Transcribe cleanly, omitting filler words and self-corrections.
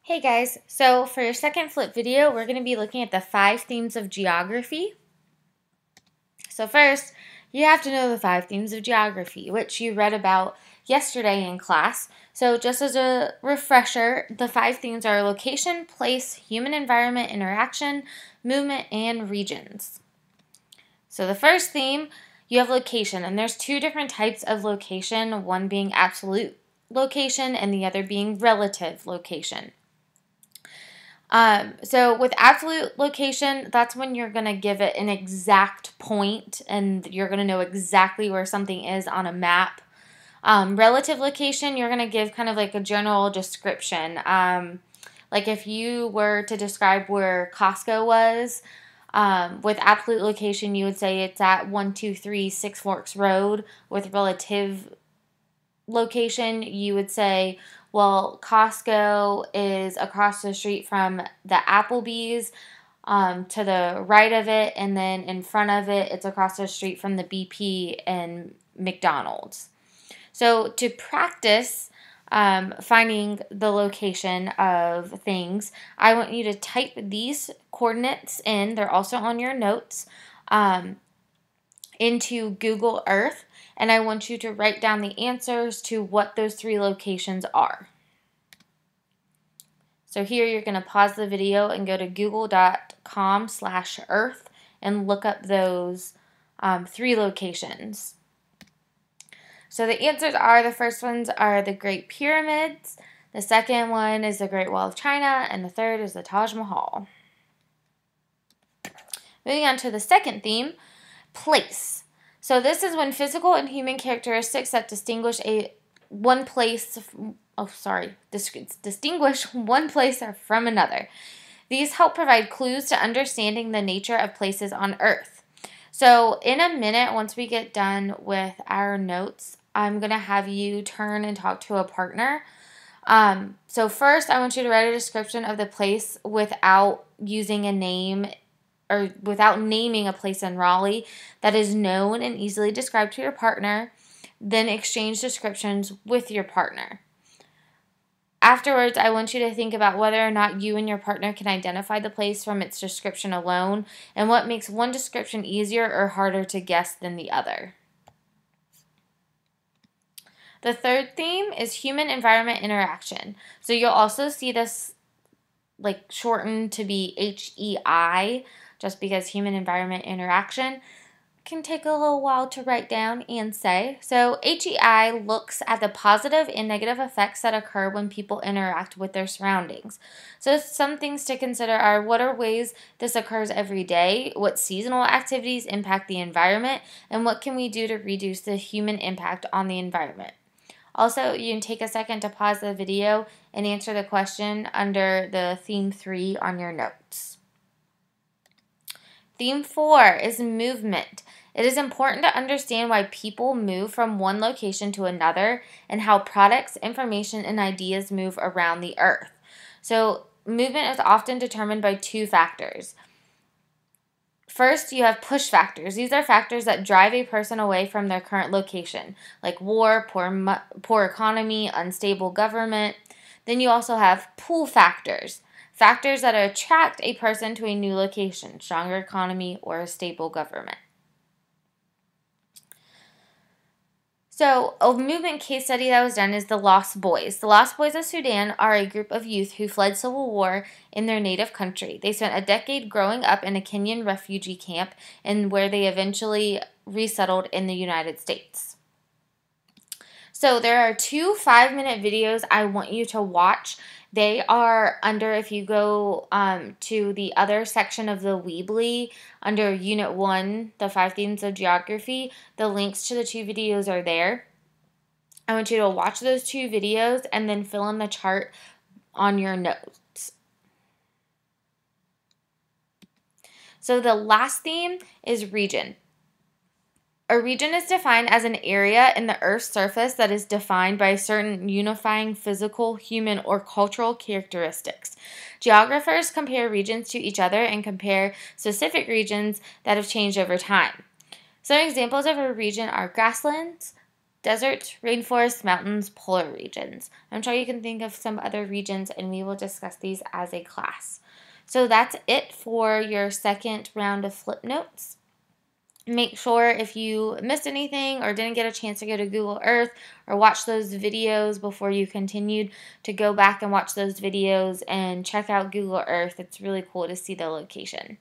Hey guys, so for your second flip video, we're going to be looking at the 5 themes of geography. So first, you have to know the 5 themes of geography, which you read about yesterday in class. So just as a refresher, the 5 themes are location, place, human environment, interaction, movement, and regions. So the first theme, you have location, and there's 2 different types of location, one being absolute location and the other being relative location. So with absolute location, that's when you're going to give it an exact point and you're going to know exactly where something is on a map. Relative location, you're going to give kind of like a general description. Like if you were to describe where Costco was, with absolute location, you would say it's at 123 Six Forks Road. With relative location, you would say, well, Costco is across the street from the Applebee's, to the right of it, and then in front of it, it's across the street from the BP and McDonald's. So to practice finding the location of things, I want you to type these coordinates in. They're also on your notes, into Google Earth, and I want you to write down the answers to what those 3 locations are. So here you're going to pause the video and go to google.com/earth and look up those 3 locations. So the answers are, the first ones are the Great Pyramids, the second one is the Great Wall of China, and the third is the Taj Mahal. Moving on to the second theme, place. So this is when physical and human characteristics that distinguish one place from another. These help provide clues to understanding the nature of places on Earth. So in a minute, once we get done with our notes, I'm going to have you turn and talk to a partner. So first, I want you to write a description of the place without using a name or without naming a place in Raleigh that is known and easily described to your partner. Then exchange descriptions with your partner. Afterwards, I want you to think about whether or not you and your partner can identify the place from its description alone and what makes one description easier or harder to guess than the other. The third theme is human environment interaction. So you'll also see this like shortened to be HEI, just because human environment interaction can take a little while to write down and say. So HEI looks at the positive and negative effects that occur when people interact with their surroundings. So some things to consider are, what are ways this occurs every day, what seasonal activities impact the environment, and what can we do to reduce the human impact on the environment. Also, you can take a second to pause the video and answer the question under the theme 3 on your notes. Theme 4 is movement. It is important to understand why people move from one location to another and how products, information, and ideas move around the Earth. So, movement is often determined by 2 factors. First, you have push factors. These are factors that drive a person away from their current location, like war, poor economy, unstable government. Then you also have pull factors. Factors that attract a person to a new location, stronger economy, or a stable government. So, a movement case study that was done is the Lost Boys. The Lost Boys of Sudan are a group of youth who fled civil war in their native country. They spent a decade growing up in a Kenyan refugee camp, and where they eventually resettled in the United States. So there are 2 5-minute videos I want you to watch. They are under, if you go to the other section of the Weebly, under Unit 1, the 5 themes of geography, the links to the 2 videos are there. I want you to watch those 2 videos and then fill in the chart on your notes. So the last theme is region. A region is defined as an area in the Earth's surface that is defined by certain unifying physical, human, or cultural characteristics. Geographers compare regions to each other and compare specific regions that have changed over time. Some examples of a region are grasslands, deserts, rainforests, mountains, polar regions. I'm sure you can think of some other regions, and we will discuss these as a class. So that's it for your second round of flip notes. Make sure if you missed anything or didn't get a chance to go to Google Earth or watch those videos before you continued, to go back and watch those videos and check out Google Earth. It's really cool to see the location.